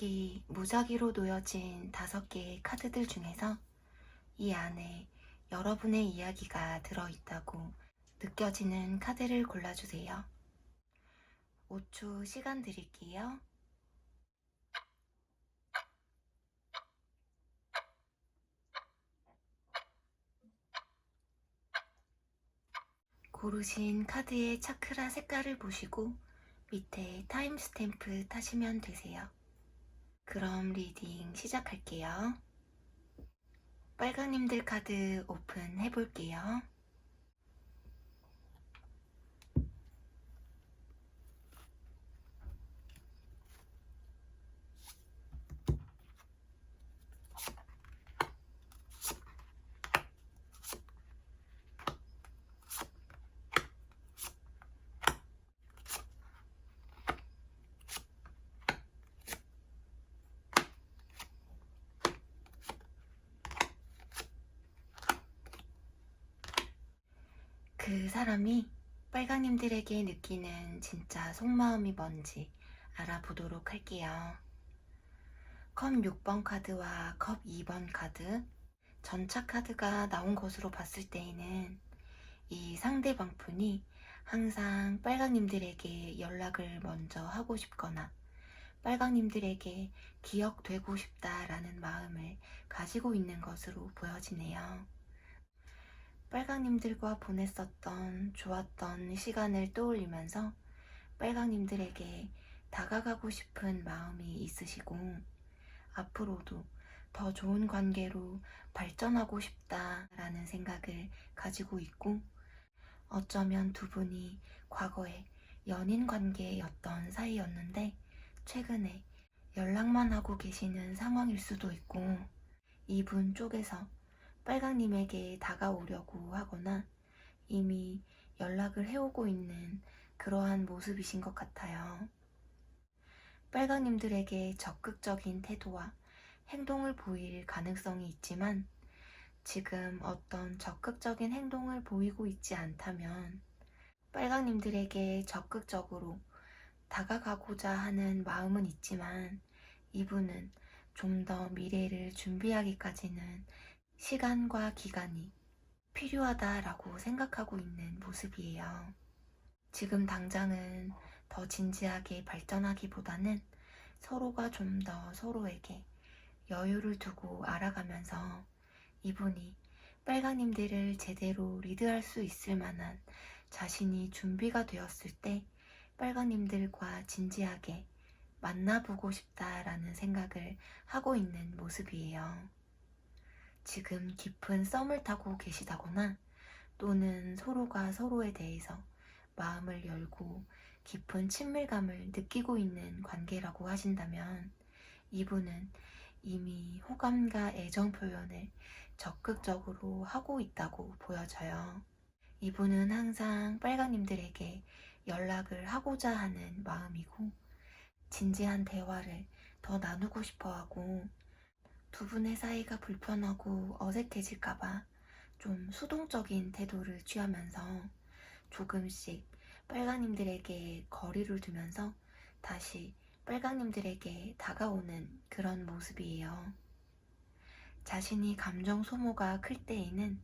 여기 무작위로 놓여진 5개의 카드들 중에서 이 안에 여러분의 이야기가 들어있다고 느껴지는 카드를 골라주세요. 5초 시간 드릴게요. 고르신 카드의 차크라 색깔을 보시고 밑에 타임스탬프 타시면 되세요. 그럼 리딩 시작할게요. 빨강님들 카드 오픈해 볼게요. 그 사람이 빨강님들에게 느끼는 진짜 속마음이 뭔지 알아보도록 할게요. 컵 6번 카드와 컵 2번 카드, 전차 카드가 나온 것으로 봤을 때에는 이 상대방 분이 항상 빨강님들에게 연락을 먼저 하고 싶거나 빨강님들에게 기억되고 싶다라는 마음을 가지고 있는 것으로 보여지네요. 빨강님들과 보냈었던 좋았던 시간을 떠올리면서 빨강님들에게 다가가고 싶은 마음이 있으시고 앞으로도 더 좋은 관계로 발전하고 싶다라는 생각을 가지고 있고 어쩌면 두 분이 과거에 연인 관계였던 사이였는데 최근에 연락만 하고 계시는 상황일 수도 있고 이분 쪽에서 빨강님에게 다가오려고 하거나 이미 연락을 해오고 있는 그러한 모습이신 것 같아요. 빨강님들에게 적극적인 태도와 행동을 보일 가능성이 있지만 지금 어떤 적극적인 행동을 보이고 있지 않다면 빨강님들에게 적극적으로 다가가고자 하는 마음은 있지만 이분은 좀 더 미래를 준비하기까지는 시간과 기간이 필요하다라고 생각하고 있는 모습이에요. 지금 당장은 더 진지하게 발전하기보다는 서로가 좀 더 서로에게 여유를 두고 알아가면서 이분이 빨강님들을 제대로 리드할 수 있을 만한 자신이 준비가 되었을 때 빨강님들과 진지하게 만나보고 싶다라는 생각을 하고 있는 모습이에요. 지금 깊은 썸을 타고 계시다거나 또는 서로가 서로에 대해서 마음을 열고 깊은 친밀감을 느끼고 있는 관계라고 하신다면 이분은 이미 호감과 애정 표현을 적극적으로 하고 있다고 보여져요. 이분은 항상 빨강님들에게 연락을 하고자 하는 마음이고 진지한 대화를 더 나누고 싶어 하고 두 분의 사이가 불편하고 어색해질까봐 좀 수동적인 태도를 취하면서 조금씩 빨강님들에게 거리를 두면서 다시 빨강님들에게 다가오는 그런 모습이에요. 자신이 감정 소모가 클 때에는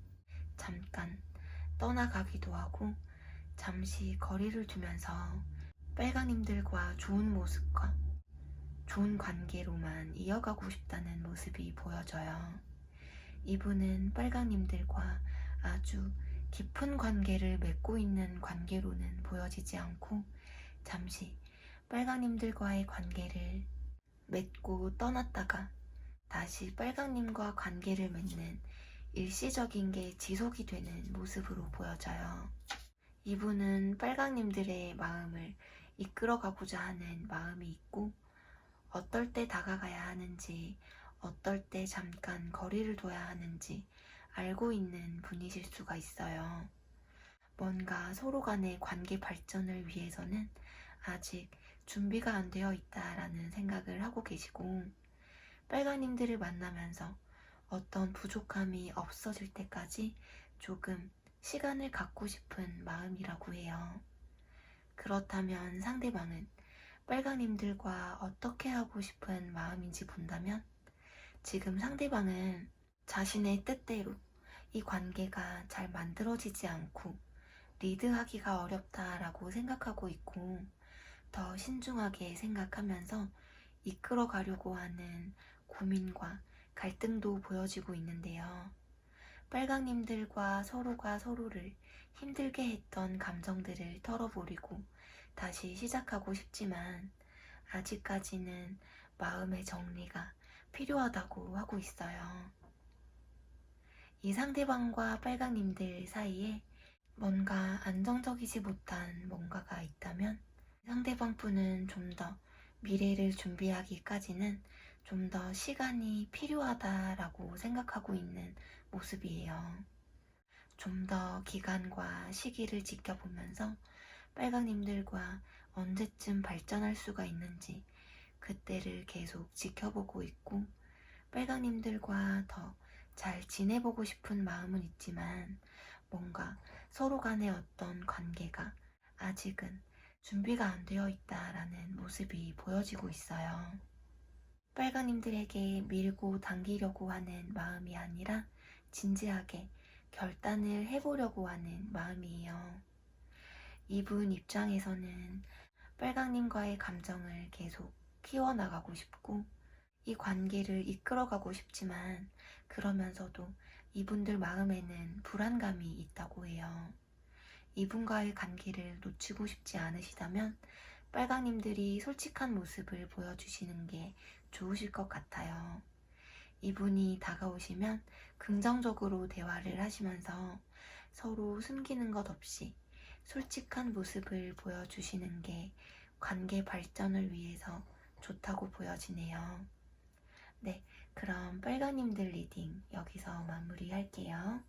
잠깐 떠나가기도 하고 잠시 거리를 두면서 빨강님들과 좋은 모습과 좋은 관계로만 이어가고 싶다는 모습이 보여져요. 이분은 빨강님들과 아주 깊은 관계를 맺고 있는 관계로는 보여지지 않고 잠시 빨강님들과의 관계를 맺고 떠났다가 다시 빨강님과 관계를 맺는 일시적인 게 지속이 되는 모습으로 보여져요. 이분은 빨강님들의 마음을 이끌어가고자 하는 마음이 있고 어떨 때 다가가야 하는지 어떨 때 잠깐 거리를 둬야 하는지 알고 있는 분이실 수가 있어요. 뭔가 서로 간의 관계 발전을 위해서는 아직 준비가 안 되어 있다라는 생각을 하고 계시고 빨강님들을 만나면서 어떤 부족함이 없어질 때까지 조금 시간을 갖고 싶은 마음이라고 해요. 그렇다면 상대방은 빨강님들과 어떻게 하고 싶은 마음인지 본다면 지금 상대방은 자신의 뜻대로 이 관계가 잘 만들어지지 않고 리드하기가 어렵다라고 생각하고 있고 더 신중하게 생각하면서 이끌어 가려고 하는 고민과 갈등도 보여지고 있는데요. 빨강님들과 서로가 서로를 힘들게 했던 감정들을 털어버리고 다시 시작하고 싶지만 아직까지는 마음의 정리가 필요하다고 하고 있어요. 이 상대방과 빨강님들 사이에 뭔가 안정적이지 못한 뭔가가 있다면 상대방 분은 좀 더 미래를 준비하기까지는 좀 더 시간이 필요하다라고 생각하고 있는 모습이에요. 좀 더 기간과 시기를 지켜보면서 빨강님들과 언제쯤 발전할 수가 있는지 그때를 계속 지켜보고 있고 빨강님들과 더 잘 지내보고 싶은 마음은 있지만 뭔가 서로 간의 어떤 관계가 아직은 준비가 안 되어 있다라는 모습이 보여지고 있어요. 빨강님들에게 밀고 당기려고 하는 마음이 아니라 진지하게 결단을 해보려고 하는 마음이에요. 이분 입장에서는 빨강님과의 감정을 계속 키워나가고 싶고 이 관계를 이끌어가고 싶지만 그러면서도 이분들 마음에는 불안감이 있다고 해요. 이분과의 관계를 놓치고 싶지 않으시다면 빨강님들이 솔직한 모습을 보여주시는 게 좋으실 것 같아요. 이분이 다가오시면 긍정적으로 대화를 하시면서 서로 숨기는 것 없이 솔직한 모습을 보여주시는 게 관계 발전을 위해서 좋다고 보여지네요. 네, 그럼 빨강님들 리딩 여기서 마무리할게요.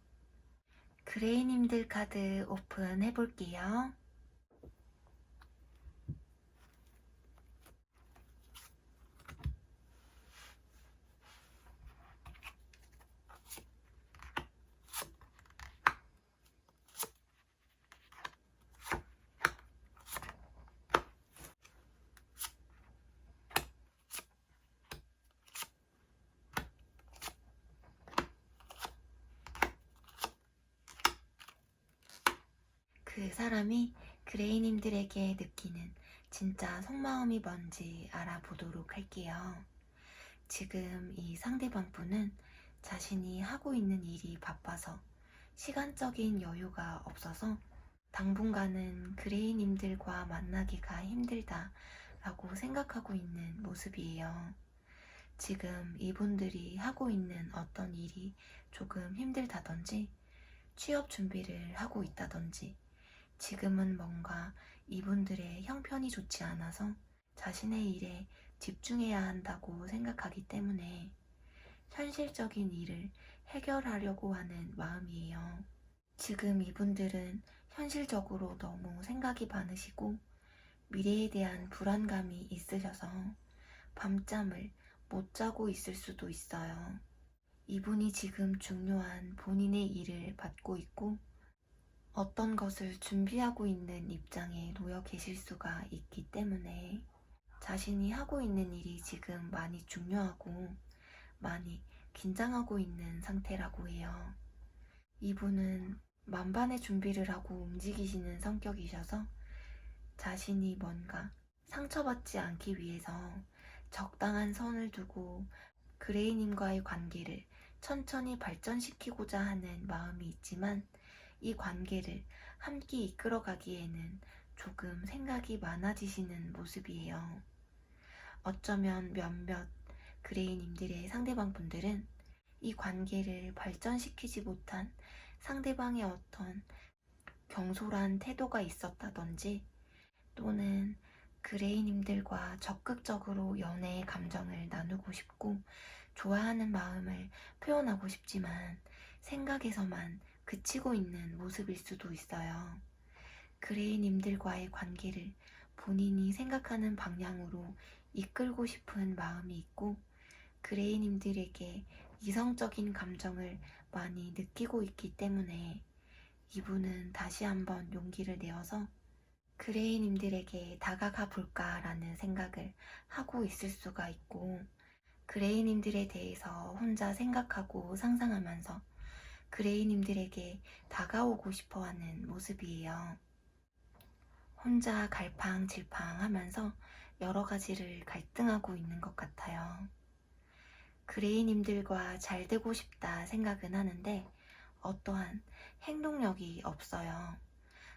그레이님들 카드 오픈해 볼게요. 그 사람이 그레이님들에게 느끼는 진짜 속마음이 뭔지 알아보도록 할게요. 지금 이 상대방 분은 자신이 하고 있는 일이 바빠서 시간적인 여유가 없어서 당분간은 그레이님들과 만나기가 힘들다 라고 생각하고 있는 모습이에요. 지금 이분들이 하고 있는 어떤 일이 조금 힘들다든지 취업 준비를 하고 있다든지 지금은 뭔가 이분들의 형편이 좋지 않아서 자신의 일에 집중해야 한다고 생각하기 때문에 현실적인 일을 해결하려고 하는 마음이에요. 지금 이분들은 현실적으로 너무 생각이 많으시고 미래에 대한 불안감이 있으셔서 밤잠을 못 자고 있을 수도 있어요. 이분이 지금 중요한 본인의 일을 받고 있고 어떤 것을 준비하고 있는 입장에 놓여 계실 수가 있기 때문에 자신이 하고 있는 일이 지금 많이 중요하고 많이 긴장하고 있는 상태라고 해요. 이분은 만반의 준비를 하고 움직이시는 성격이셔서 자신이 뭔가 상처받지 않기 위해서 적당한 선을 두고 그레이님과의 관계를 천천히 발전시키고자 하는 마음이 있지만 이 관계를 함께 이끌어가기에는 조금 생각이 많아지시는 모습이에요. 어쩌면 몇몇 그레이님들의 상대방 분들은 이 관계를 발전시키지 못한 상대방의 어떤 경솔한 태도가 있었다든지 또는 그레이님들과 적극적으로 연애의 감정을 나누고 싶고 좋아하는 마음을 표현하고 싶지만 생각에서만 그치고 있는 모습일 수도 있어요. 그레이님들과의 관계를 본인이 생각하는 방향으로 이끌고 싶은 마음이 있고 그레이님들에게 이성적인 감정을 많이 느끼고 있기 때문에 이분은 다시 한번 용기를 내어서 그레이님들에게 다가가 볼까라는 생각을 하고 있을 수가 있고, 그레이님들에 대해서 혼자 생각하고 상상하면서 그레이님들에게 다가오고 싶어 하는 모습이에요. 혼자 갈팡질팡 하면서 여러 가지를 갈등하고 있는 것 같아요. 그레이님들과 잘 되고 싶다 생각은 하는데 어떠한 행동력이 없어요.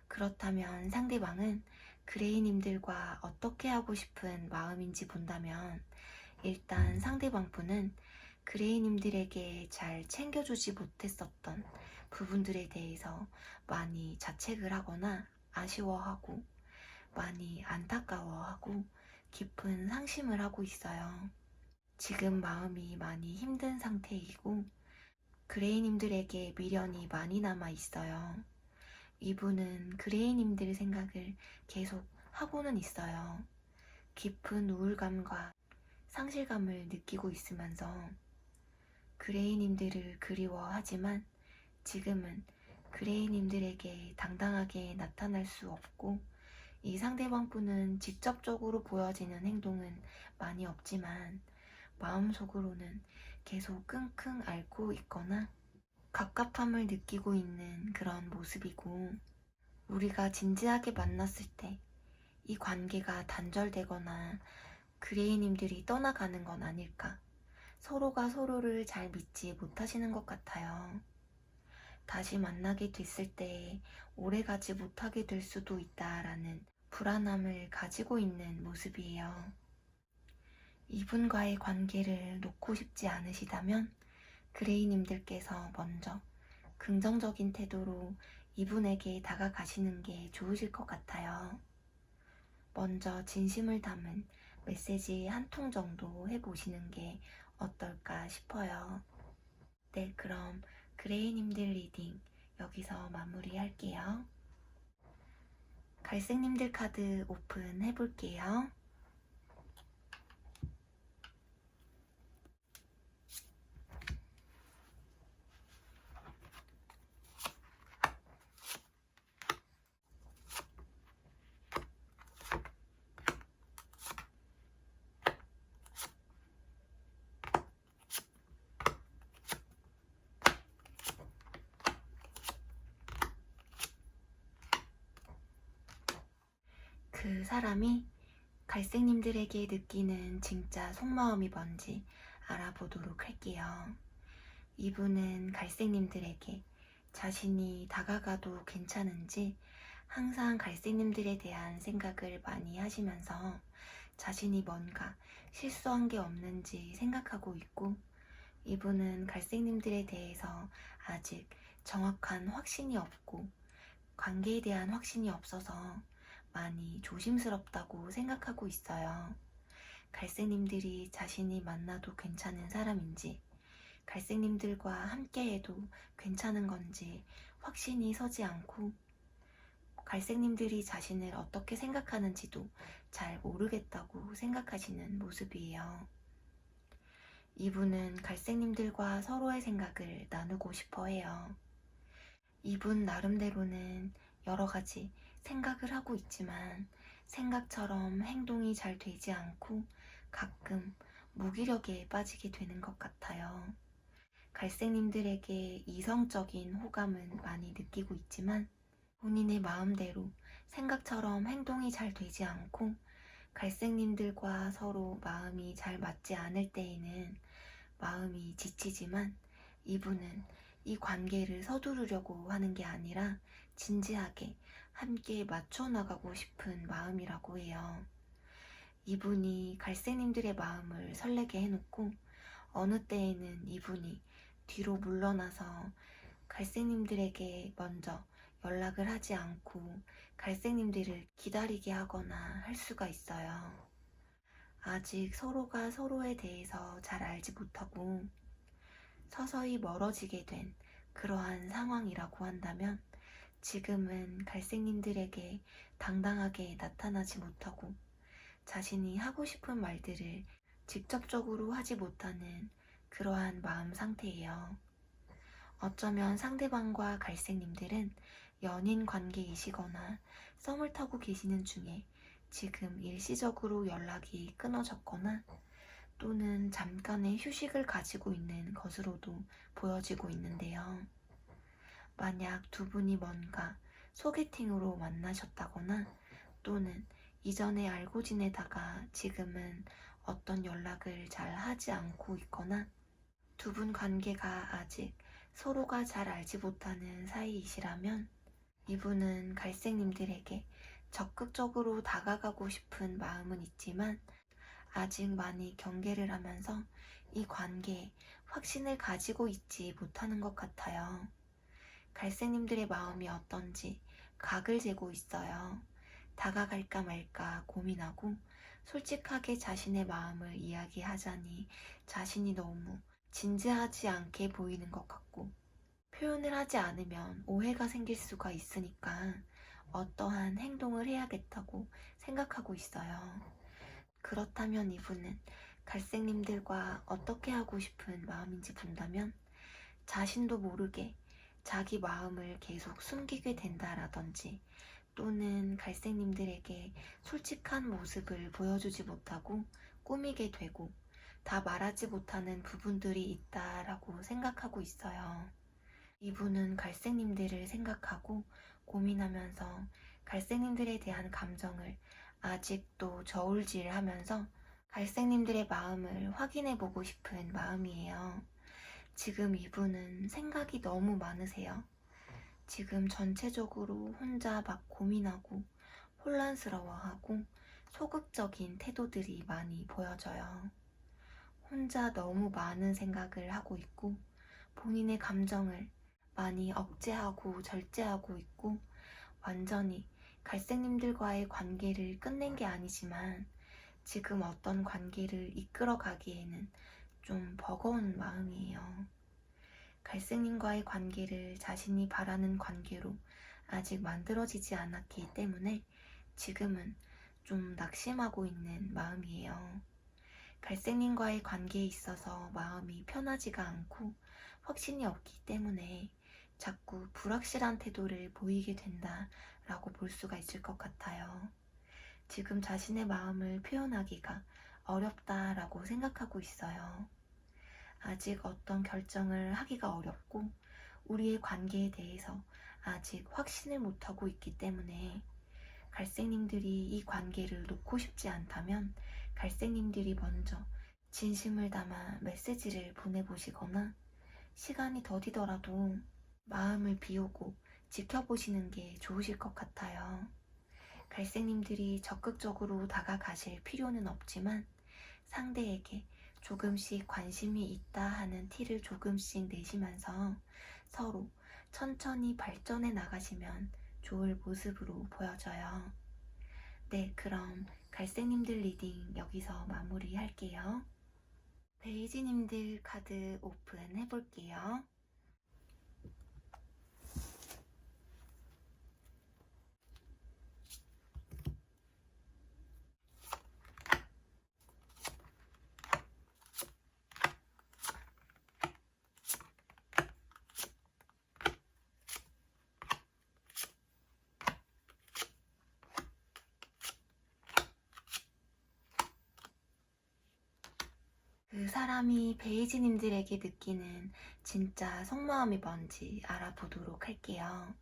그렇다면 상대방은 그레이님들과 어떻게 하고 싶은 마음인지 본다면 일단 상대방 분은 그레이님들에게 잘 챙겨주지 못했었던 부분들에 대해서 많이 자책을 하거나 아쉬워하고 많이 안타까워하고 깊은 상심을 하고 있어요. 지금 마음이 많이 힘든 상태이고 그레이님들에게 미련이 많이 남아 있어요. 이분은 그레이님들 생각을 계속 하고는 있어요. 깊은 우울감과 상실감을 느끼고 있으면서 그레이님들을 그리워하지만 지금은 그레이님들에게 당당하게 나타날 수 없고 이 상대방 분은 직접적으로 보여지는 행동은 많이 없지만 마음속으로는 계속 끙끙 앓고 있거나 갑갑함을 느끼고 있는 그런 모습이고 우리가 진지하게 만났을 때 이 관계가 단절되거나 그레이님들이 떠나가는 건 아닐까. 서로가 서로를 잘 믿지 못하시는 것 같아요. 다시 만나게 됐을 때 오래가지 못하게 될 수도 있다라는 불안함을 가지고 있는 모습이에요. 이분과의 관계를 놓고 싶지 않으시다면 그레이님들께서 먼저 긍정적인 태도로 이분에게 다가가시는 게 좋으실 것 같아요. 먼저 진심을 담은 메시지 한 통 정도 해보시는 게 어떨까 싶어요. 네, 그럼 그레이님들 리딩 여기서 마무리할게요. 갈색님들 카드 오픈 해볼게요. 그 사람이 갈색님들에게 느끼는 진짜 속마음이 뭔지 알아보도록 할게요. 이분은 갈색님들에게 자신이 다가가도 괜찮은지 항상 갈색님들에 대한 생각을 많이 하시면서 자신이 뭔가 실수한 게 없는지 생각하고 있고 이분은 갈색님들에 대해서 아직 정확한 확신이 없고 관계에 대한 확신이 없어서 많이 조심스럽다고 생각하고 있어요. 갈색님들이 자신이 만나도 괜찮은 사람인지 갈색님들과 함께해도 괜찮은 건지 확신이 서지 않고 갈색님들이 자신을 어떻게 생각하는지도 잘 모르겠다고 생각하시는 모습이에요. 이분은 갈색님들과 서로의 생각을 나누고 싶어 해요. 이분 나름대로는 여러 가지 생각을 하고 있지만 생각처럼 행동이 잘 되지 않고 가끔 무기력에 빠지게 되는 것 같아요. 갈색님들에게 이성적인 호감은 많이 느끼고 있지만 본인의 마음대로 생각처럼 행동이 잘 되지 않고 갈색님들과 서로 마음이 잘 맞지 않을 때에는 마음이 지치지만 이분은 이 관계를 서두르려고 하는 게 아니라 진지하게 함께 맞춰 나가고 싶은 마음이라고 해요. 이분이 갈색님들의 마음을 설레게 해놓고 어느 때에는 이분이 뒤로 물러나서 갈색님들에게 먼저 연락을 하지 않고 갈색님들을 기다리게 하거나 할 수가 있어요. 아직 서로가 서로에 대해서 잘 알지 못하고 서서히 멀어지게 된 그러한 상황이라고 한다면 지금은 갈색님들에게 당당하게 나타나지 못하고 자신이 하고 싶은 말들을 직접적으로 하지 못하는 그러한 마음 상태예요. 어쩌면 상대방과 갈색님들은 연인 관계이시거나 썸을 타고 계시는 중에 지금 일시적으로 연락이 끊어졌거나 또는 잠깐의 휴식을 가지고 있는 것으로도 보여지고 있는데요. 만약 두 분이 뭔가 소개팅으로 만나셨다거나 또는 이전에 알고 지내다가 지금은 어떤 연락을 잘 하지 않고 있거나 두 분 관계가 아직 서로가 잘 알지 못하는 사이이시라면 이분은 갈색님들에게 적극적으로 다가가고 싶은 마음은 있지만 아직 많이 경계를 하면서 이 관계에 확신을 가지고 있지 못하는 것 같아요. 갈색님들의 마음이 어떤지 각을 재고 있어요. 다가갈까 말까 고민하고 솔직하게 자신의 마음을 이야기하자니 자신이 너무 진지하지 않게 보이는 것 같고 표현을 하지 않으면 오해가 생길 수가 있으니까 어떠한 행동을 해야겠다고 생각하고 있어요. 그렇다면 이분은 갈색님들과 어떻게 하고 싶은 마음인지 본다면 자신도 모르게 자기 마음을 계속 숨기게 된다라든지 또는 갈색님들에게 솔직한 모습을 보여주지 못하고 꾸미게 되고 다 말하지 못하는 부분들이 있다라고 생각하고 있어요. 이분은 갈색님들을 생각하고 고민하면서 갈색님들에 대한 감정을 아직도 저울질하면서 갈색님들의 마음을 확인해보고 싶은 마음이에요. 지금 이분은 생각이 너무 많으세요. 지금 전체적으로 혼자 막 고민하고 혼란스러워하고 소극적인 태도들이 많이 보여져요. 혼자 너무 많은 생각을 하고 있고 본인의 감정을 많이 억제하고 절제하고 있고 완전히 갈색님들과의 관계를 끝낸 게 아니지만 지금 어떤 관계를 이끌어가기에는 좀 버거운 마음이에요. 갈색님과의 관계를 자신이 바라는 관계로 아직 만들어지지 않았기 때문에 지금은 좀 낙심하고 있는 마음이에요. 갈색님과의 관계에 있어서 마음이 편하지가 않고 확신이 없기 때문에 자꾸 불확실한 태도를 보이게 된다라고 볼 수가 있을 것 같아요. 지금 자신의 마음을 표현하기가 어렵다라고 생각하고 있어요. 아직 어떤 결정을 하기가 어렵고 우리의 관계에 대해서 아직 확신을 못하고 있기 때문에 갈색님들이 이 관계를 놓고 싶지 않다면 갈색님들이 먼저 진심을 담아 메시지를 보내보시거나 시간이 더디더라도 마음을 비우고 지켜보시는 게 좋으실 것 같아요. 갈색님들이 적극적으로 다가가실 필요는 없지만 상대에게 조금씩 관심이 있다 하는 티를 조금씩 내시면서 서로 천천히 발전해 나가시면 좋을 모습으로 보여져요. 네, 그럼 갈색님들 리딩 여기서 마무리 할게요. 베이지님들 카드 오픈 해볼게요. 그 사람이 베이지님들에게 느끼는 진짜 속마음이 뭔지 알아보도록 할게요.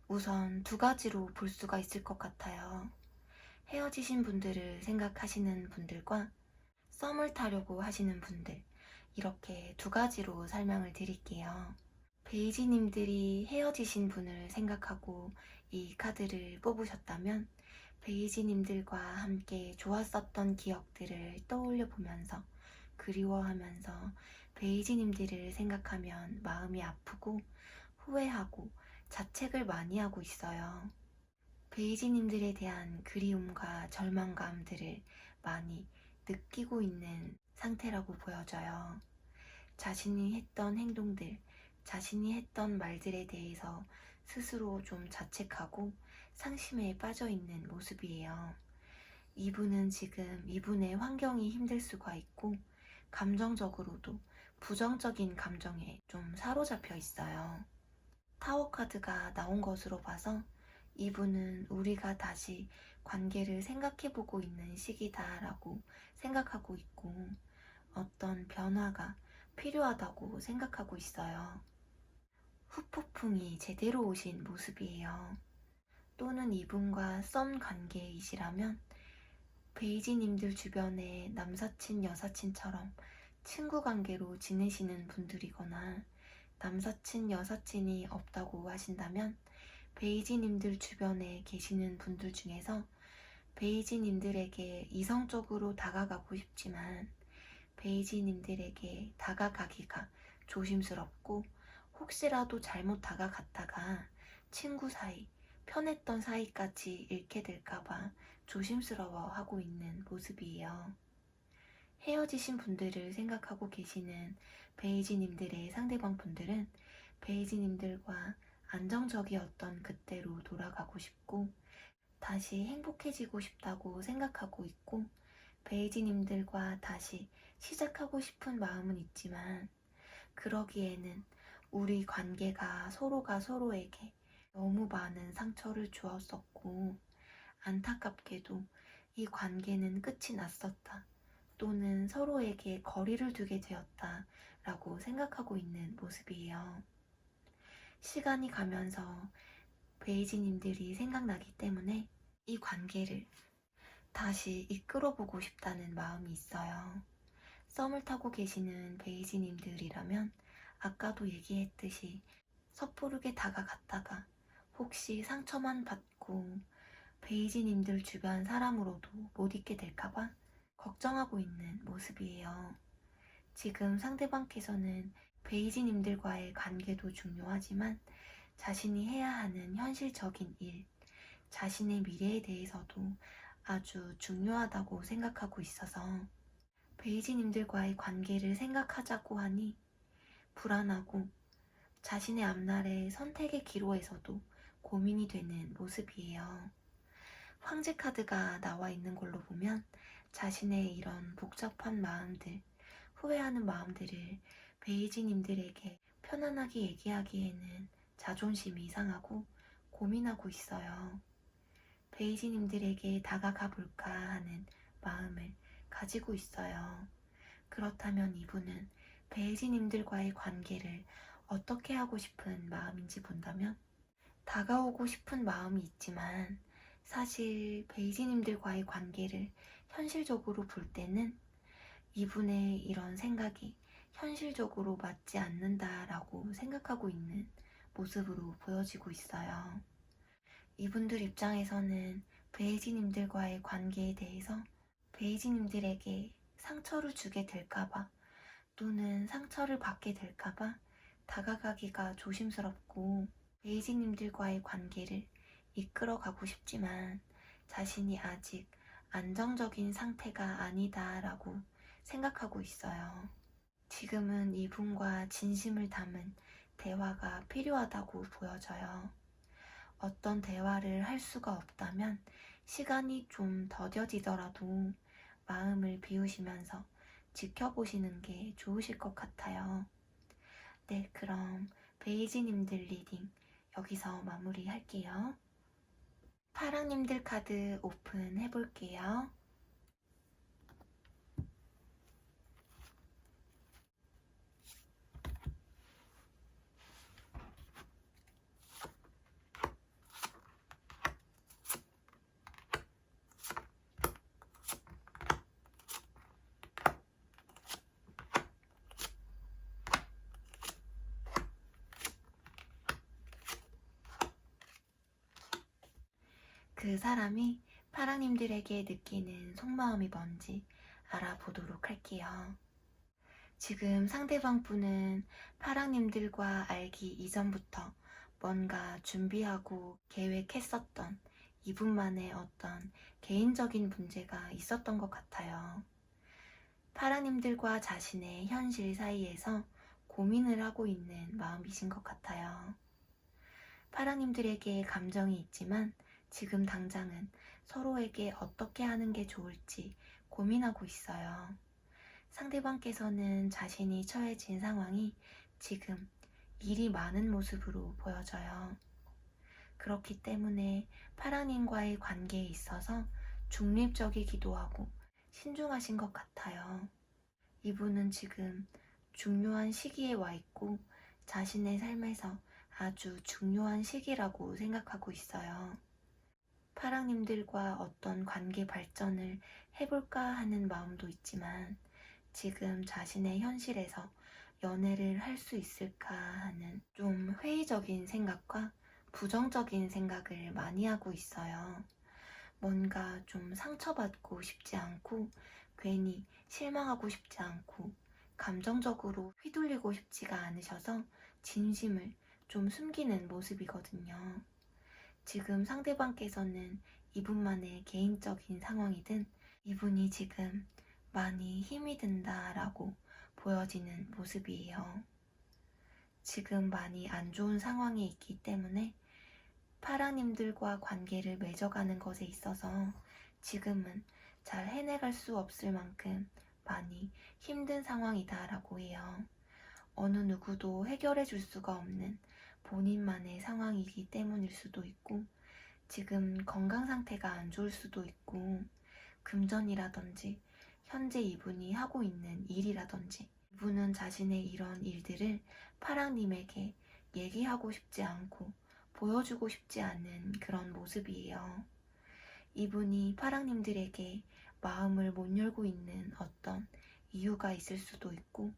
우선 두 가지로 볼 수가 있을 것 같아요. 헤어지신 분들을 생각하시는 분들과 썸을 타려고 하시는 분들, 이렇게 두 가지로 설명을 드릴게요. 베이지님들이 헤어지신 분을 생각하고 이 카드를 뽑으셨다면 베이지님들과 함께 좋았었던 기억들을 떠올려 보면서 그리워하면서 베이지님들을 생각하면 마음이 아프고 후회하고 자책을 많이 하고 있어요. 베이지님들에 대한 그리움과 절망감들을 많이 느끼고 있는 상태라고 보여져요. 자신이 했던 행동들, 자신이 했던 말들에 대해서 스스로 좀 자책하고 상심에 빠져 있는 모습이에요. 이분은 지금 이분의 환경이 힘들 수가 있고 감정적으로도 부정적인 감정에 좀 사로잡혀 있어요. 타워 카드가 나온 것으로 봐서 이분은 우리가 다시 관계를 생각해보고 있는 시기다라고 생각하고 있고 어떤 변화가 필요하다고 생각하고 있어요. 후폭풍이 제대로 오신 모습이에요. 또는 이분과 썸 관계이시라면 베이지님들 주변에 남사친, 여사친처럼 친구 관계로 지내시는 분들이거나 남사친, 여사친이 없다고 하신다면 베이지님들 주변에 계시는 분들 중에서 베이지님들에게 이성적으로 다가가고 싶지만 베이지님들에게 다가가기가 조심스럽고 혹시라도 잘못 다가갔다가 친구 사이, 편했던 사이까지 잃게 될까봐 조심스러워하고 있는 모습이에요. 헤어지신 분들을 생각하고 계시는 베이지님들의 상대방 분들은 베이지님들과 안정적이었던 그때로 돌아가고 싶고 다시 행복해지고 싶다고 생각하고 있고 베이지님들과 다시 시작하고 싶은 마음은 있지만 그러기에는 우리 관계가 서로가 서로에게 너무 많은 상처를 주었었고 안타깝게도 이 관계는 끝이 났었다 또는 서로에게 거리를 두게 되었다 라고 생각하고 있는 모습이에요. 시간이 가면서 베이지님들이 생각나기 때문에 이 관계를 다시 이끌어보고 싶다는 마음이 있어요. 썸을 타고 계시는 베이지님들이라면 아까도 얘기했듯이 섣부르게 다가갔다가 혹시 상처만 받고 베이지님들 주변 사람으로도 못 있게 될까봐 걱정하고 있는 모습이에요. 지금 상대방께서는 베이지님들과의 관계도 중요하지만 자신이 해야 하는 현실적인 일, 자신의 미래에 대해서도 아주 중요하다고 생각하고 있어서 베이지님들과의 관계를 생각하자고 하니 불안하고 자신의 앞날의 선택의 기로에서도 고민이 되는 모습이에요. 황제 카드가 나와 있는 걸로 보면 자신의 이런 복잡한 마음들, 후회하는 마음들을 베이지님들에게 편안하게 얘기하기에는 자존심이 상하고 고민하고 있어요. 베이지님들에게 다가가 볼까 하는 마음을 가지고 있어요. 그렇다면 이분은 베이지님들과의 관계를 어떻게 하고 싶은 마음인지 본다면 다가오고 싶은 마음이 있지만 사실 베이지님들과의 관계를 현실적으로 볼 때는 이분의 이런 생각이 현실적으로 맞지 않는다라고 생각하고 있는 모습으로 보여지고 있어요. 이분들 입장에서는 베이지님들과의 관계에 대해서 베이지님들에게 상처를 주게 될까봐 또는 상처를 받게 될까봐 다가가기가 조심스럽고 베이지님들과의 관계를 이끌어가고 싶지만 자신이 아직 안정적인 상태가 아니다라고 생각하고 있어요. 지금은 이분과 진심을 담은 대화가 필요하다고 보여져요. 어떤 대화를 할 수가 없다면 시간이 좀 더뎌지더라도 마음을 비우시면서 지켜보시는 게 좋으실 것 같아요. 네, 그럼 베이지님들 리딩 여기서 마무리할게요. 파랑님들 카드 오픈해볼게요. 그 사람이 파랑님들에게 느끼는 속마음이 뭔지 알아보도록 할게요. 지금 상대방 분은 파랑님들과 알기 이전부터 뭔가 준비하고 계획했었던 이분만의 어떤 개인적인 문제가 있었던 것 같아요. 파랑님들과 자신의 현실 사이에서 고민을 하고 있는 마음이신 것 같아요. 파랑님들에게 감정이 있지만 지금 당장은 서로에게 어떻게 하는 게 좋을지 고민하고 있어요. 상대방께서는 자신이 처해진 상황이 지금 일이 많은 모습으로 보여져요. 그렇기 때문에 파랑님과의 관계에 있어서 중립적이기도 하고 신중하신 것 같아요. 이분은 지금 중요한 시기에 와 있고 자신의 삶에서 아주 중요한 시기라고 생각하고 있어요. 파랑님들과 어떤 관계 발전을 해볼까 하는 마음도 있지만 지금 자신의 현실에서 연애를 할 수 있을까 하는 좀 회의적인 생각과 부정적인 생각을 많이 하고 있어요. 뭔가 좀 상처받고 싶지 않고 괜히 실망하고 싶지 않고 감정적으로 휘둘리고 싶지가 않으셔서 진심을 좀 숨기는 모습이거든요. 지금 상대방께서는 이분만의 개인적인 상황이든 이분이 지금 많이 힘이 든다라고 보여지는 모습이에요. 지금 많이 안 좋은 상황에 있기 때문에 파랑님들과 관계를 맺어가는 것에 있어서 지금은 잘 해내갈 수 없을 만큼 많이 힘든 상황이다라고 해요. 어느 누구도 해결해 줄 수가 없는 본인만의 상황이기 때문일 수도 있고 지금 건강 상태가 안 좋을 수도 있고 금전이라든지 현재 이분이 하고 있는 일이라든지 이분은 자신의 이런 일들을 파랑님에게 얘기하고 싶지 않고 보여주고 싶지 않은 그런 모습이에요. 이분이 파랑님들에게 마음을 못 열고 있는 어떤 이유가 있을 수도 있고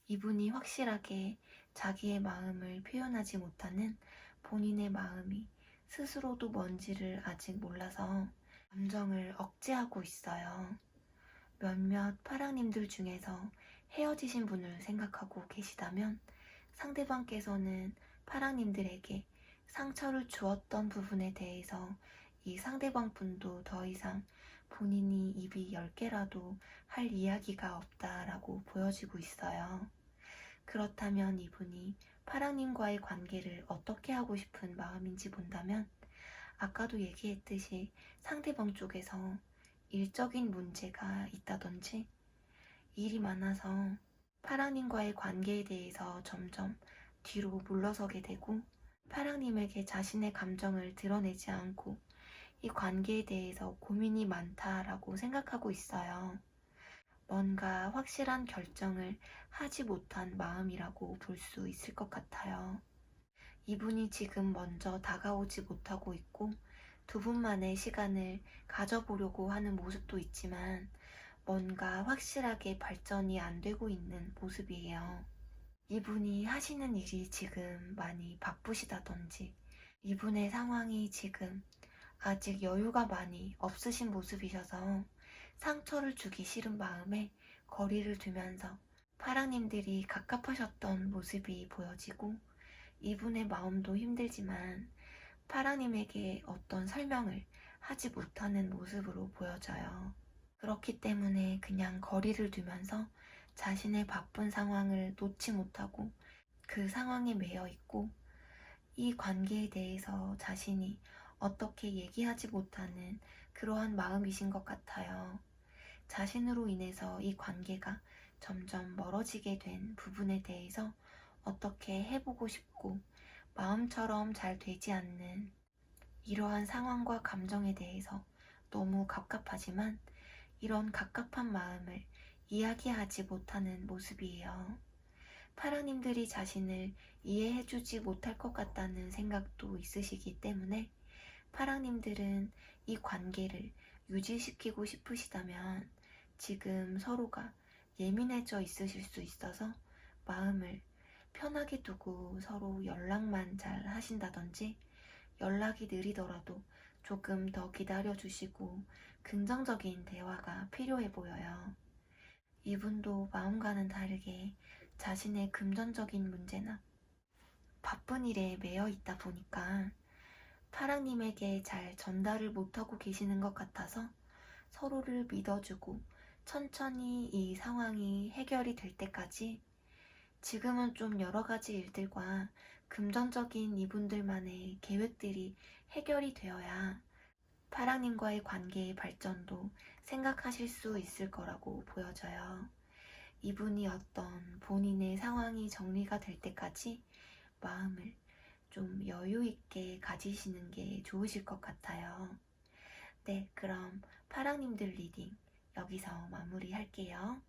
이분이 확실하게 자기의 마음을 표현하지 못하는 본인의 마음이 스스로도 뭔지를 아직 몰라서 감정을 억제하고 있어요. 몇몇 파랑님들 중에서 헤어지신 분을 생각하고 계시다면 상대방께서는 파랑님들에게 상처를 주었던 부분에 대해서 이 상대방 분도 더 이상 본인이 입이 10개라도 할 이야기가 없다라고 보여지고 있어요. 그렇다면 이분이 파랑님과의 관계를 어떻게 하고 싶은 마음인지 본다면 아까도 얘기했듯이 상대방 쪽에서 일적인 문제가 있다든지 일이 많아서 파랑님과의 관계에 대해서 점점 뒤로 물러서게 되고 파랑님에게 자신의 감정을 드러내지 않고 이 관계에 대해서 고민이 많다라고 생각하고 있어요. 뭔가 확실한 결정을 하지 못한 마음이라고 볼 수 있을 것 같아요. 이분이 지금 먼저 다가오지 못하고 있고 두 분만의 시간을 가져보려고 하는 모습도 있지만 뭔가 확실하게 발전이 안 되고 있는 모습이에요. 이분이 하시는 일이 지금 많이 바쁘시다든지 이분의 상황이 지금 아직 여유가 많이 없으신 모습이셔서 상처를 주기 싫은 마음에 거리를 두면서 파랑님들이 갑갑하셨던 모습이 보여지고 이분의 마음도 힘들지만 파랑님에게 어떤 설명을 하지 못하는 모습으로 보여져요. 그렇기 때문에 그냥 거리를 두면서 자신의 바쁜 상황을 놓지 못하고 그 상황에 매여 있고 이 관계에 대해서 자신이 어떻게 얘기하지 못하는 그러한 마음이신 것 같아요. 자신으로 인해서 이 관계가 점점 멀어지게 된 부분에 대해서 어떻게 해보고 싶고 마음처럼 잘 되지 않는 이러한 상황과 감정에 대해서 너무 갑갑하지만 이런 갑갑한 마음을 이야기하지 못하는 모습이에요. 파랑님들이 자신을 이해해주지 못할 것 같다는 생각도 있으시기 때문에 파랑님들은 이 관계를 유지시키고 싶으시다면 지금 서로가 예민해져 있으실 수 있어서 마음을 편하게 두고 서로 연락만 잘 하신다든지 연락이 느리더라도 조금 더 기다려주시고 긍정적인 대화가 필요해 보여요. 이분도 마음과는 다르게 자신의 금전적인 문제나 바쁜 일에 매여 있다 보니까 파랑님에게 잘 전달을 못하고 계시는 것 같아서 서로를 믿어주고 천천히 이 상황이 해결이 될 때까지 지금은 좀 여러 가지 일들과 금전적인 이분들만의 계획들이 해결이 되어야 파랑님과의 관계의 발전도 생각하실 수 있을 거라고 보여져요. 이분이 어떤 본인의 상황이 정리가 될 때까지 마음을 좀 여유 있게 가지시는 게 좋으실 것 같아요. 네, 그럼 파랑님들 리딩 여기서 마무리할게요.